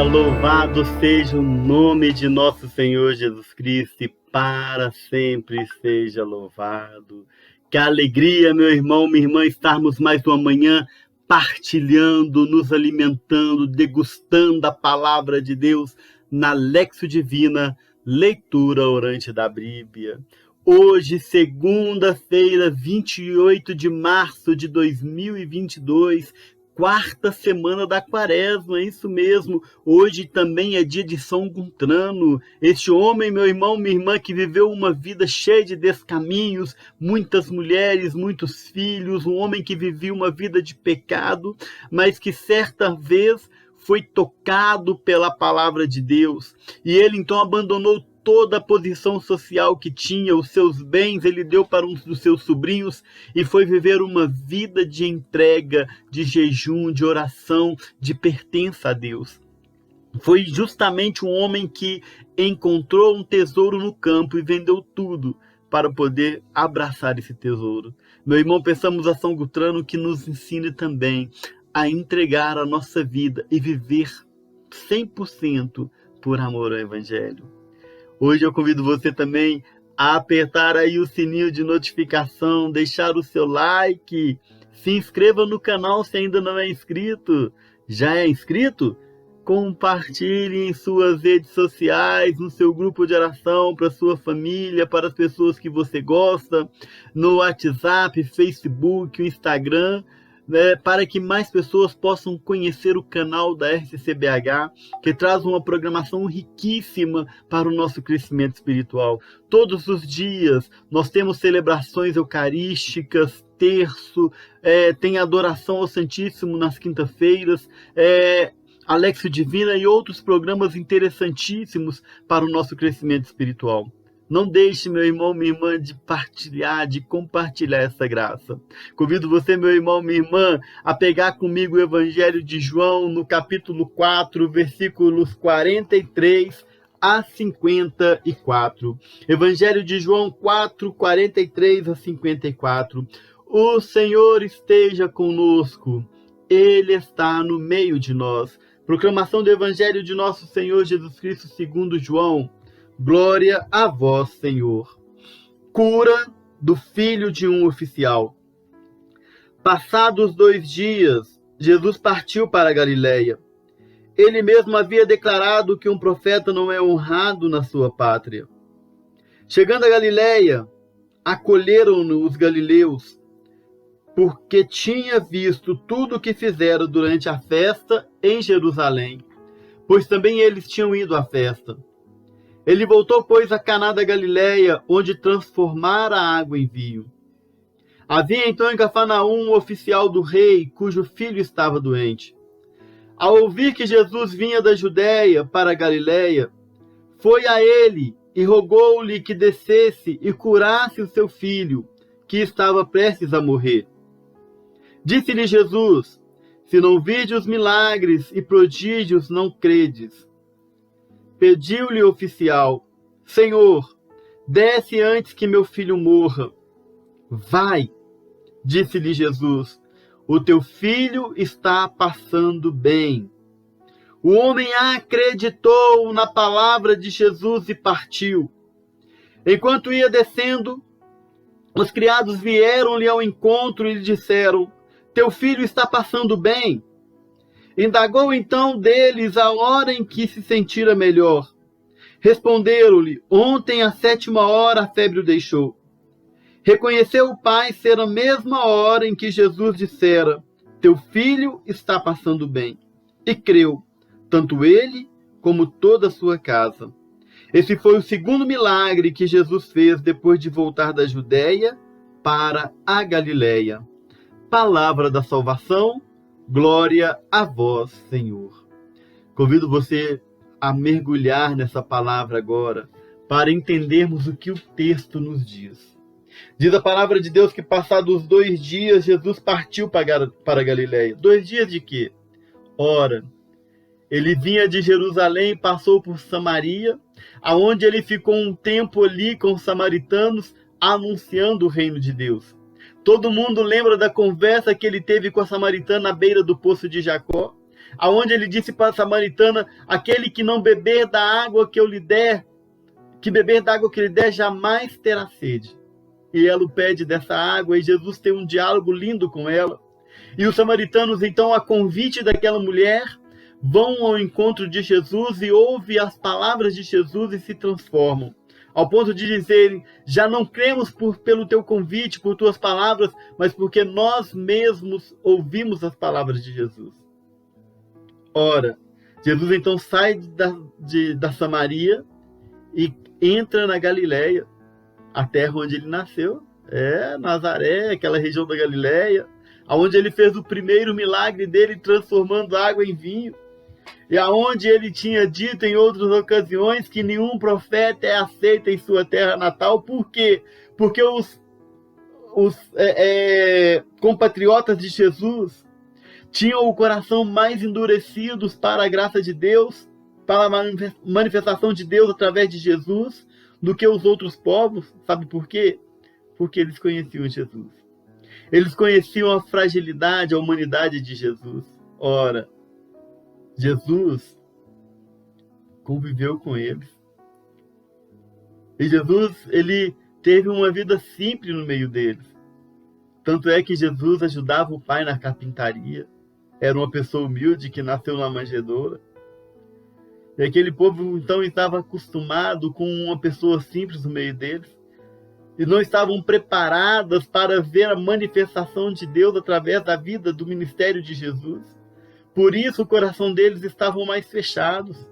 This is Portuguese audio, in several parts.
louvado seja o nome de nosso Senhor Jesus Cristo e para sempre seja louvado. Que alegria, meu irmão, minha irmã, estarmos mais uma manhã partilhando, nos alimentando, degustando a palavra de Deus na Lexio Divina, leitura orante da Bíblia. Hoje, segunda-feira, 28 de março de 2022, quarta semana da quaresma, é isso mesmo. Hoje também é dia de São Guntrano, este homem, meu irmão, minha irmã, que viveu uma vida cheia de descaminhos, muitas mulheres, muitos filhos, um homem que vivia uma vida de pecado, mas que certa vez foi tocado pela palavra de Deus, e ele então abandonou toda a posição social que tinha, os seus bens, ele deu para um dos seus sobrinhos e foi viver uma vida de entrega, de jejum, de oração, de pertença a Deus. Foi justamente um homem que encontrou um tesouro no campo e vendeu tudo para poder abraçar esse tesouro. Meu irmão, pensamos a São Guntrano que nos ensine também a entregar a nossa vida e viver 100% por amor ao Evangelho. Hoje eu convido você também a apertar aí o sininho de notificação, deixar o seu like, se inscreva no canal se ainda não é inscrito. Já é inscrito? Compartilhe em suas redes sociais, no seu grupo de oração, para sua família, para as pessoas que você gosta, no WhatsApp, Facebook, Instagram, para que mais pessoas possam conhecer o canal da RCCBH, que traz uma programação riquíssima para o nosso crescimento espiritual. Todos os dias nós temos celebrações eucarísticas, terço, tem adoração ao Santíssimo nas quinta-feiras, a Lexio Divina e outros programas interessantíssimos para o nosso crescimento espiritual. Não deixe, meu irmão, minha irmã, de partilhar, de compartilhar essa graça. Convido você, meu irmão, minha irmã, a pegar comigo o Evangelho de João, no capítulo 4, versículos 43 a 54. Evangelho de João 4, 43 a 54. O Senhor esteja conosco, Ele está no meio de nós. Proclamação do Evangelho de nosso Senhor Jesus Cristo segundo João. Glória a vós, Senhor. Cura do filho de um oficial. Passados 2 dias, Jesus partiu para a Galiléia. Ele mesmo havia declarado que um profeta não é honrado na sua pátria. Chegando a Galiléia, acolheram-no os galileus, porque tinha visto tudo o que fizeram durante a festa em Jerusalém, pois também eles tinham ido à festa. Ele voltou, pois, a Caná da Galiléia, onde transformara a água em vinho. Havia então em Cafarnaum um oficial do rei, cujo filho estava doente. Ao ouvir que Jesus vinha da Judéia para a Galiléia, foi a ele e rogou-lhe que descesse e curasse o seu filho, que estava prestes a morrer. Disse-lhe Jesus: se não virdes os milagres e prodígios, não credes. Pediu-lhe o oficial: Senhor, desce antes que meu filho morra. Vai, disse-lhe Jesus, o teu filho está passando bem. O homem acreditou na palavra de Jesus e partiu. Enquanto ia descendo, os criados vieram-lhe ao encontro e lhe disseram: teu filho está passando bem. Indagou então deles a hora em que se sentira melhor. Responderam-lhe: ontem à 7ª a febre o deixou. Reconheceu o pai ser a mesma hora em que Jesus dissera: teu filho está passando bem. E creu, tanto ele como toda a sua casa. Esse foi o segundo milagre que Jesus fez depois de voltar da Judéia para a Galiléia. Palavra da salvação. Glória a vós, Senhor. Convido você a mergulhar nessa palavra agora, para entendermos o que o texto nos diz. Diz a palavra de Deus que passados 2 dias, Jesus partiu para a Galiléia. 2 dias de quê? Ora, ele vinha de Jerusalém e passou por Samaria, aonde ele ficou um tempo ali com os samaritanos, anunciando o reino de Deus. Todo mundo lembra da conversa que ele teve com a samaritana à beira do poço de Jacó. aonde ele disse para a samaritana: aquele que não beber da água que eu lhe der, que beber da água que lhe der, jamais terá sede. E ela o pede dessa água, e Jesus tem um diálogo lindo com ela. E os samaritanos, então, a convite daquela mulher, vão ao encontro de Jesus e ouvem as palavras de Jesus e se transformam. Ao ponto de dizerem: já não cremos pelo teu convite, por tuas palavras, mas porque nós mesmos ouvimos as palavras de Jesus. Ora, Jesus então sai da Samaria e entra na Galileia, a terra onde ele nasceu, Nazaré, aquela região da Galileia, onde ele fez o primeiro milagre dele, transformando água em vinho, e aonde ele tinha dito em outras ocasiões que nenhum profeta é aceito em sua terra natal. Por quê? Porque os compatriotas de Jesus tinham o coração mais endurecidos para a graça de Deus, para a manifestação de Deus através de Jesus, do que os outros povos. Sabe por quê? Porque eles conheciam Jesus. Eles conheciam a fragilidade, a humanidade de Jesus. Ora, Jesus conviveu com eles. E Jesus, ele teve uma vida simples no meio deles. Tanto é que Jesus ajudava o pai na carpintaria. Era uma pessoa humilde que nasceu na manjedoura. E aquele povo, então, estava acostumado com uma pessoa simples no meio deles. E não estavam preparadas para ver a manifestação de Deus através da vida, do ministério de Jesus. Por isso o coração deles estavam mais fechados.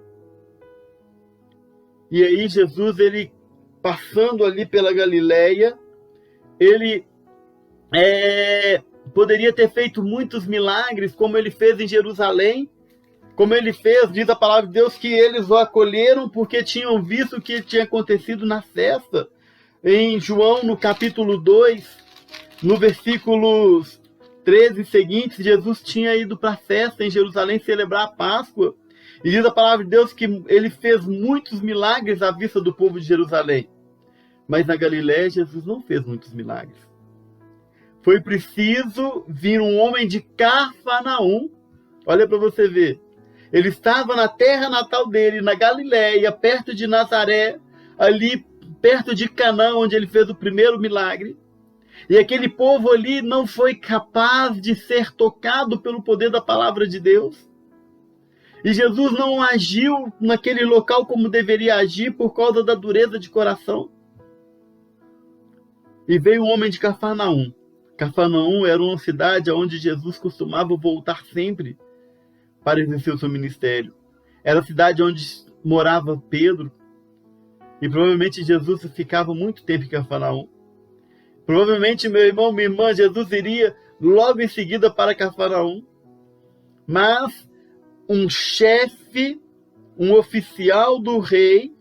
E aí Jesus, ele passando ali pela Galileia, ele poderia ter feito muitos milagres, como ele fez em Jerusalém, como ele fez, diz a palavra de Deus, que eles o acolheram porque tinham visto o que tinha acontecido na festa. Em João, no capítulo 2, no versículos 13 seguintes, Jesus tinha ido para a festa em Jerusalém celebrar a Páscoa. E diz a palavra de Deus que ele fez muitos milagres à vista do povo de Jerusalém. Mas na Galiléia, Jesus não fez muitos milagres. Foi preciso vir um homem de Cafarnaum. Olha para você ver. Ele estava na terra natal dele, na Galiléia, perto de Nazaré, ali perto de Canaã, onde ele fez o primeiro milagre. E aquele povo ali não foi capaz de ser tocado pelo poder da palavra de Deus. E Jesus não agiu naquele local como deveria agir por causa da dureza de coração. E veio um homem de Cafarnaum. Cafarnaum era uma cidade onde Jesus costumava voltar sempre para exercer o seu ministério. Era a cidade onde morava Pedro. E provavelmente Jesus ficava muito tempo em Cafarnaum. Provavelmente, meu irmão, minha irmã, Jesus iria logo em seguida para Cafarnaum. Mas um chefe, um oficial do rei,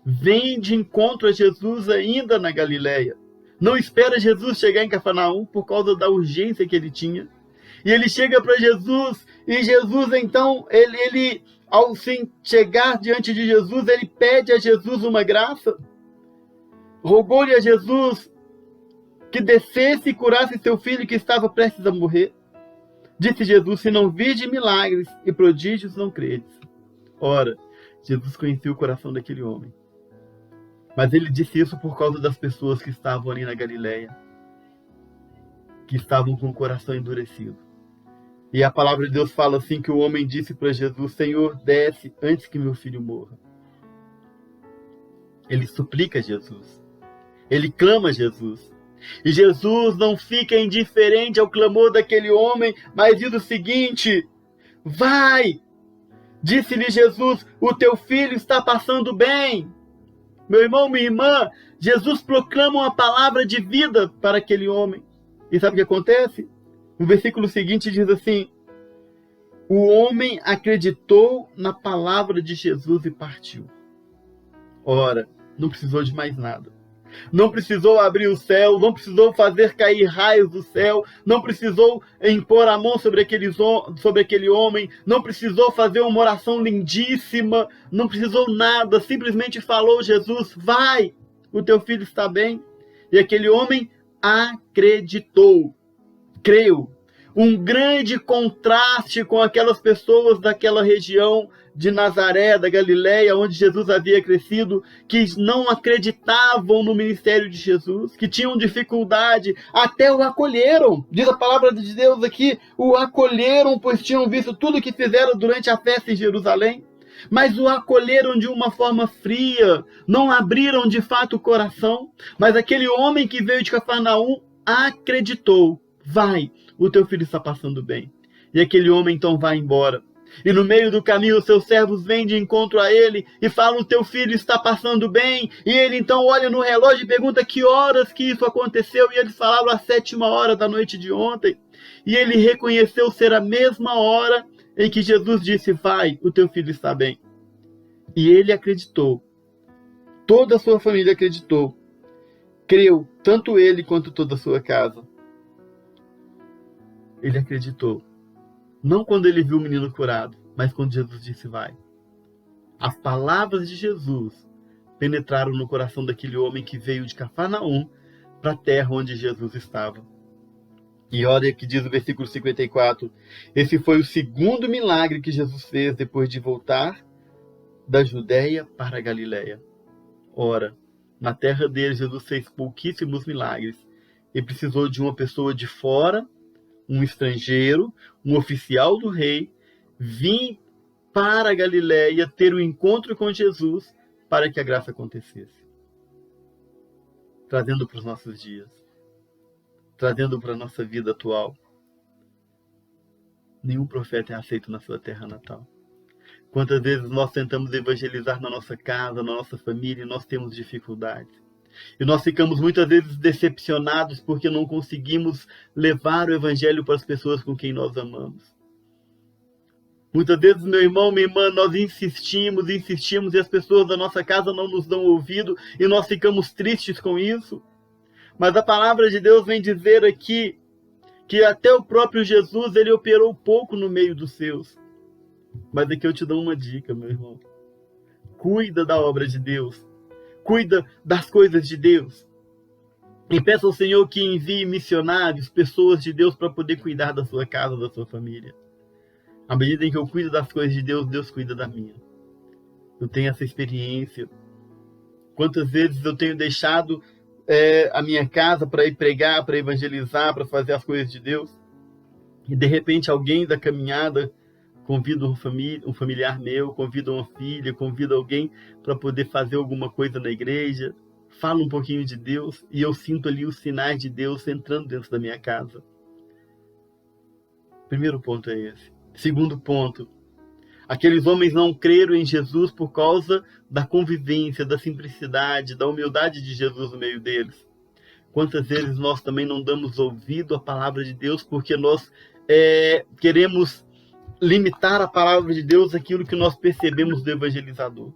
vem de encontro a Jesus ainda na Galileia. Não espera Jesus chegar em Cafarnaum por causa da urgência que ele tinha. E ele chega para Jesus, e Jesus, então, ele ao chegar diante de Jesus, ele pede a Jesus uma graça. Rogou-lhe a Jesus que descesse e curasse seu filho que estava prestes a morrer. Disse Jesus: se não vide milagres e prodígios, não credes. Ora, Jesus conhecia o coração daquele homem. Mas ele disse isso por causa das pessoas que estavam ali na Galileia, que estavam com o coração endurecido. E a palavra de Deus fala assim, que o homem disse para Jesus: Senhor, desce antes que meu filho morra. Ele suplica a Jesus. Ele clama a Jesus. E Jesus não fica indiferente ao clamor daquele homem, mas diz o seguinte: vai! Disse-lhe Jesus: o teu filho está passando bem. Meu irmão, minha irmã, Jesus proclama uma palavra de vida para aquele homem. E sabe o que acontece? No versículo seguinte diz assim: o homem acreditou na palavra de Jesus e partiu. Ora, não precisou de mais nada. Não precisou abrir o céu, não precisou fazer cair raios do céu, não precisou impor a mão sobre aquele homem, não precisou fazer uma oração lindíssima, não precisou nada, simplesmente falou: Jesus, vai, o teu filho está bem. E aquele homem acreditou, creu. um grande contraste com aquelas pessoas daquela região de Nazaré, da Galileia, onde Jesus havia crescido, que não acreditavam no ministério de Jesus, que tinham dificuldade, até o acolheram. Diz a palavra de Deus aqui, o acolheram, pois tinham visto tudo que fizeram durante a festa em Jerusalém. Mas o acolheram de uma forma fria, não abriram de fato o coração. Mas aquele homem que veio de Cafarnaum acreditou. Vai, o teu filho está passando bem. E aquele homem então vai embora. E no meio do caminho os seus servos vêm de encontro a ele e falam, teu filho está passando bem. E ele então olha no relógio e pergunta que horas que isso aconteceu. E eles falaram a 7ª da noite de ontem. E ele reconheceu ser a mesma hora em que Jesus disse, vai, o teu filho está bem. E ele acreditou. Toda a sua família acreditou. Creu, tanto ele quanto toda a sua casa. Ele acreditou. Não quando ele viu o menino curado, mas quando Jesus disse, vai. As palavras de Jesus penetraram no coração daquele homem que veio de Cafarnaum para a terra onde Jesus estava. E olha que diz o versículo 54. Esse foi o segundo milagre que Jesus fez depois de voltar da Judéia para a Galileia. Ora, na terra dele, Jesus fez pouquíssimos milagres. Ele precisou de uma pessoa de fora, um estrangeiro, um oficial do rei, vir para a Galileia ter um encontro com Jesus para que a graça acontecesse. Trazendo para os nossos dias. Trazendo para a nossa vida atual. Nenhum profeta é aceito na sua terra natal. Quantas vezes nós tentamos evangelizar na nossa casa, na nossa família, e nós temos dificuldades. E nós ficamos muitas vezes decepcionados porque não conseguimos levar o evangelho para as pessoas com quem nós amamos. Muitas vezes, meu irmão, minha irmã, nós insistimos e as pessoas da nossa casa não nos dão ouvido e nós ficamos tristes com isso. Mas a palavra de Deus vem dizer aqui que até o próprio Jesus, ele operou pouco no meio dos seus. Mas aqui eu te dou uma dica, meu irmão. Cuida da obra de Deus. Cuida das coisas de Deus. E peça ao Senhor que envie missionários, pessoas de Deus para poder cuidar da sua casa, da sua família. À medida em que eu cuido das coisas de Deus, Deus cuida da minha. Eu tenho essa experiência. Quantas vezes eu tenho deixado a minha casa para ir pregar, para evangelizar, para fazer as coisas de Deus. E de repente alguém da caminhada convida um familiar meu, convida uma filha, convida alguém para poder fazer alguma coisa na igreja. Fala um pouquinho de Deus e eu sinto ali os sinais de Deus entrando dentro da minha casa. Primeiro ponto é esse. Segundo ponto, aqueles homens não creram em Jesus por causa da convivência, da simplicidade, da humildade de Jesus no meio deles. Quantas vezes nós também não damos ouvido à palavra de Deus porque nós queremos limitar a palavra de Deus àquilo que nós percebemos do evangelizador.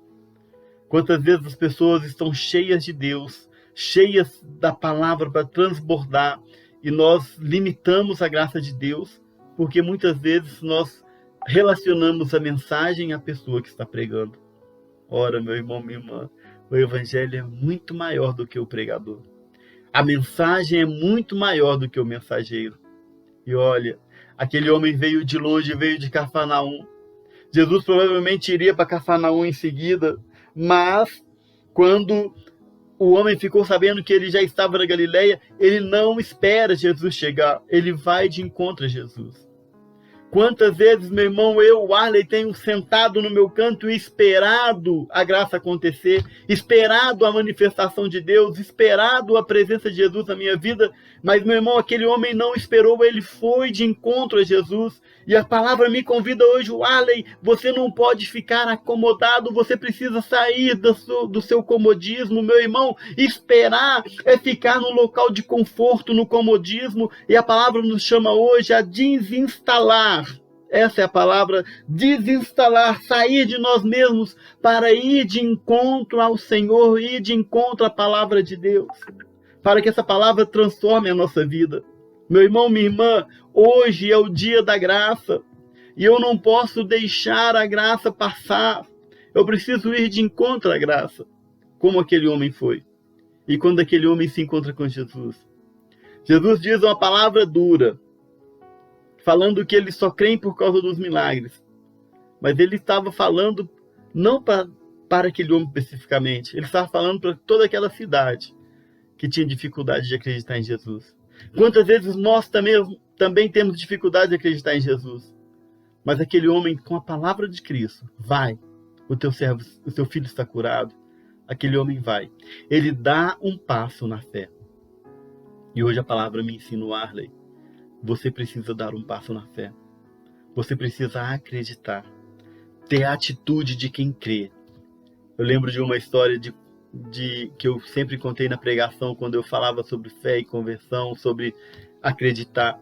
Quantas vezes as pessoas estão cheias de Deus, cheias da palavra para transbordar, e nós limitamos a graça de Deus, porque muitas vezes nós relacionamos a mensagem à pessoa que está pregando. Ora, meu irmão, minha irmã, o evangelho é muito maior do que o pregador. A mensagem é muito maior do que o mensageiro. E olha, aquele homem veio de longe, veio de Cafarnaum. Jesus provavelmente iria para Cafarnaum em seguida, mas quando o homem ficou sabendo que ele já estava na Galileia, ele não espera Jesus chegar, ele vai de encontro a Jesus. Quantas vezes, meu irmão, eu, Warley, tenho sentado no meu canto e esperado a graça acontecer, esperado a manifestação de Deus, esperado a presença de Jesus na minha vida, mas, meu irmão, aquele homem não esperou, ele foi de encontro a Jesus. E a palavra me convida hoje, Warley, você não pode ficar acomodado, você precisa sair do seu comodismo, meu irmão. Esperar é ficar no local de conforto, no comodismo, e a palavra nos chama hoje a desinstalar. Essa é a palavra, desinstalar, sair de nós mesmos para ir de encontro ao Senhor, ir de encontro à palavra de Deus, para que essa palavra transforme a nossa vida. Meu irmão, minha irmã, hoje é o dia da graça, e eu não posso deixar a graça passar. Eu preciso ir de encontro à graça, como aquele homem foi. E quando aquele homem se encontra com Jesus, Jesus diz uma palavra dura. falando que eles só creem por causa dos milagres. Mas ele estava falando não para aquele homem especificamente, ele estava falando para toda aquela cidade que tinha dificuldade de acreditar em Jesus. Quantas vezes nós também temos dificuldade de acreditar em Jesus? Mas aquele homem, com a palavra de Cristo, vai, o teu filho está curado, aquele homem vai. Ele dá um passo na fé. E hoje a palavra me ensina, Arley, você precisa dar um passo na fé. Você precisa acreditar, ter a atitude de quem crê. Eu lembro de uma história que eu sempre contei na pregação, quando eu falava sobre fé e conversão, sobre acreditar.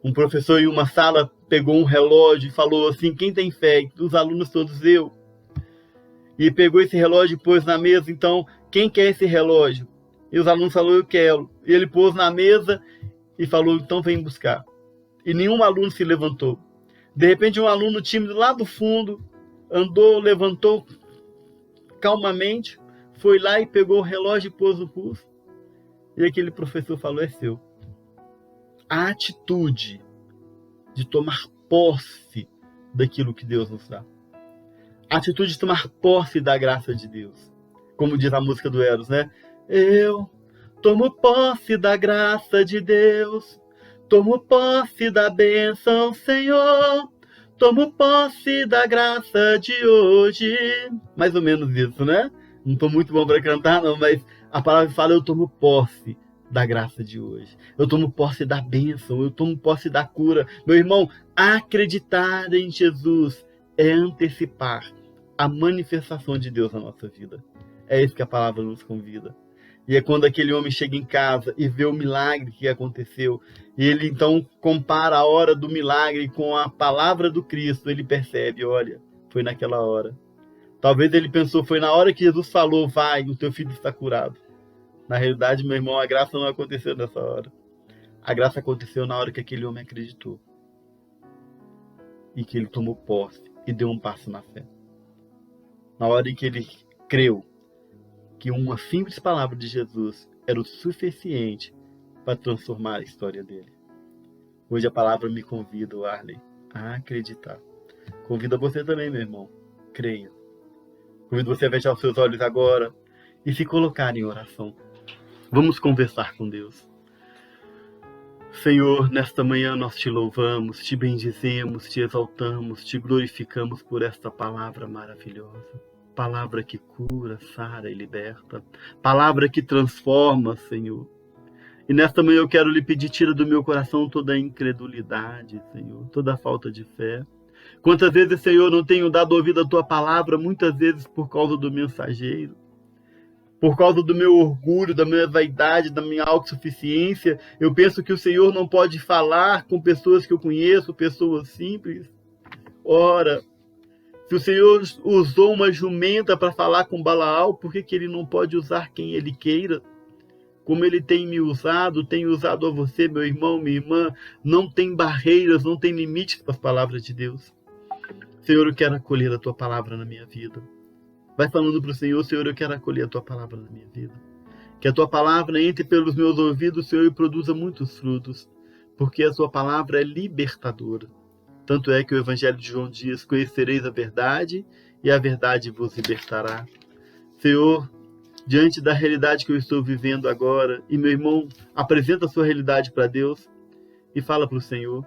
Um professor em uma sala pegou um relógio e falou assim: quem tem fé? E os alunos todos, eu. E pegou esse relógio e pôs na mesa. Então, quem quer esse relógio? E os alunos falaram: eu quero. E ele pôs na mesa e falou: então vem buscar. E nenhum aluno se levantou. De repente, um aluno tímido lá do fundo andou, levantou calmamente, foi lá e pegou o relógio e pôs no pulso. E aquele professor falou: é seu. A atitude de tomar posse daquilo que Deus nos dá. A atitude de tomar posse da graça de Deus. Como diz a música do Eros, né? Eu tomo posse da graça de Deus. Tomo posse da bênção, Senhor. Tomo posse da graça de hoje. Mais ou menos isso, né? Não estou muito bom para cantar, não, mas a palavra fala: eu tomo posse da graça de hoje. Eu tomo posse da bênção, eu tomo posse da cura. Meu irmão, acreditar em Jesus é antecipar a manifestação de Deus na nossa vida. É isso que a palavra nos convida. E é quando aquele homem chega em casa e vê o milagre que aconteceu, e ele então compara a hora do milagre com a palavra do Cristo, ele percebe: olha, foi naquela hora. Talvez ele pensou: foi na hora que Jesus falou: vai, o teu filho está curado. Na realidade, meu irmão, a graça não aconteceu nessa hora. A graça aconteceu na hora que aquele homem acreditou. E que ele tomou posse e deu um passo na fé. Na hora em que ele creu que uma simples palavra de Jesus era o suficiente para transformar a história dele. Hoje a palavra me convida, Arley, a acreditar. Convida você também, meu irmão. Creia. Convido você a fechar os seus olhos agora e se colocar em oração. Vamos conversar com Deus. Senhor, nesta manhã nós te louvamos, te bendizemos, te exaltamos, te glorificamos por esta palavra maravilhosa. Palavra que cura, sara e liberta. Palavra que transforma, Senhor. E nesta manhã eu quero lhe pedir: tira do meu coração toda a incredulidade, Senhor, toda a falta de fé. Quantas vezes, Senhor, não tenho dado ouvido à tua palavra, muitas vezes por causa do mensageiro. Por causa do meu orgulho, da minha vaidade, da minha autossuficiência, eu penso que o Senhor não pode falar com pessoas que eu conheço, pessoas simples. Ora, se o Senhor usou uma jumenta para falar com Balaão, por que ele não pode usar quem ele queira? Como ele tem me usado, tem usado a você, meu irmão, minha irmã. Não tem barreiras, não tem limites para as palavras de Deus. Senhor, eu quero acolher a tua palavra na minha vida. Vai falando para o Senhor: Senhor, eu quero acolher a tua palavra na minha vida. Que a tua palavra entre pelos meus ouvidos, Senhor, e produza muitos frutos. Porque a tua palavra é libertadora. Tanto é que o Evangelho de João diz: conhecereis a verdade e a verdade vos libertará. Senhor, diante da realidade que eu estou vivendo agora, e meu irmão apresenta a sua realidade para Deus e fala para o Senhor.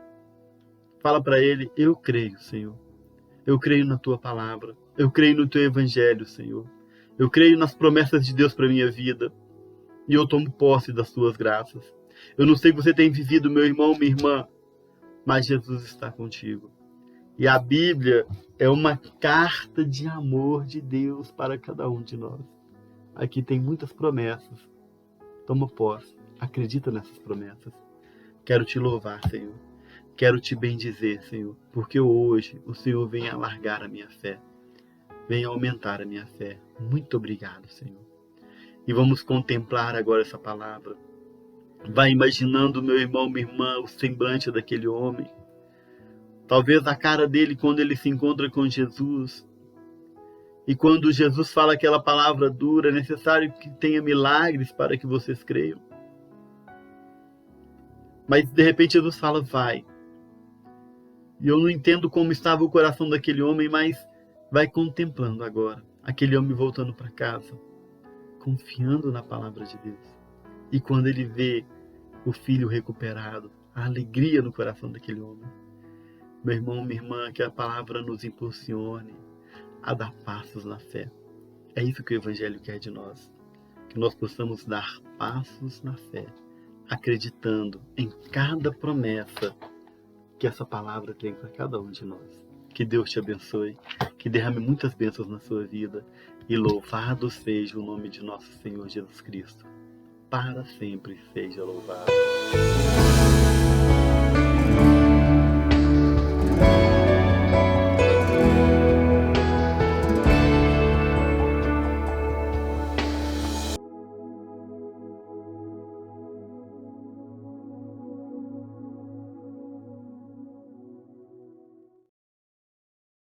Fala para Ele: eu creio, Senhor. Eu creio na tua palavra. Eu creio no teu evangelho, Senhor. Eu creio nas promessas de Deus para a minha vida. E eu tomo posse das tuas graças. Eu não sei o que você tem vivido, meu irmão, minha irmã, mas Jesus está contigo. E a Bíblia é uma carta de amor de Deus para cada um de nós. Aqui tem muitas promessas. Toma posse. Acredita nessas promessas. Quero te louvar, Senhor. Quero te bendizer, Senhor, porque hoje o Senhor vem alargar a minha fé. Vem aumentar a minha fé. Muito obrigado, Senhor. E vamos contemplar agora essa palavra. Vai imaginando, meu irmão, minha irmã, o semblante daquele homem. Talvez a cara dele quando ele se encontra com Jesus. E quando Jesus fala aquela palavra dura: é necessário que tenha milagres para que vocês creiam. Mas de repente Jesus fala, vai. E eu não entendo como estava o coração daquele homem, mas vai contemplando agora. Aquele homem voltando para casa, confiando na palavra de Deus. E quando ele vê o filho recuperado, a alegria no coração daquele homem. Meu irmão, minha irmã, que a palavra nos impulsione a dar passos na fé. É isso que o Evangelho quer de nós. Que nós possamos dar passos na fé, acreditando em cada promessa que essa palavra tem para cada um de nós. Que Deus te abençoe, que derrame muitas bênçãos na sua vida e louvado seja o nome de nosso Senhor Jesus Cristo. Para sempre seja louvado.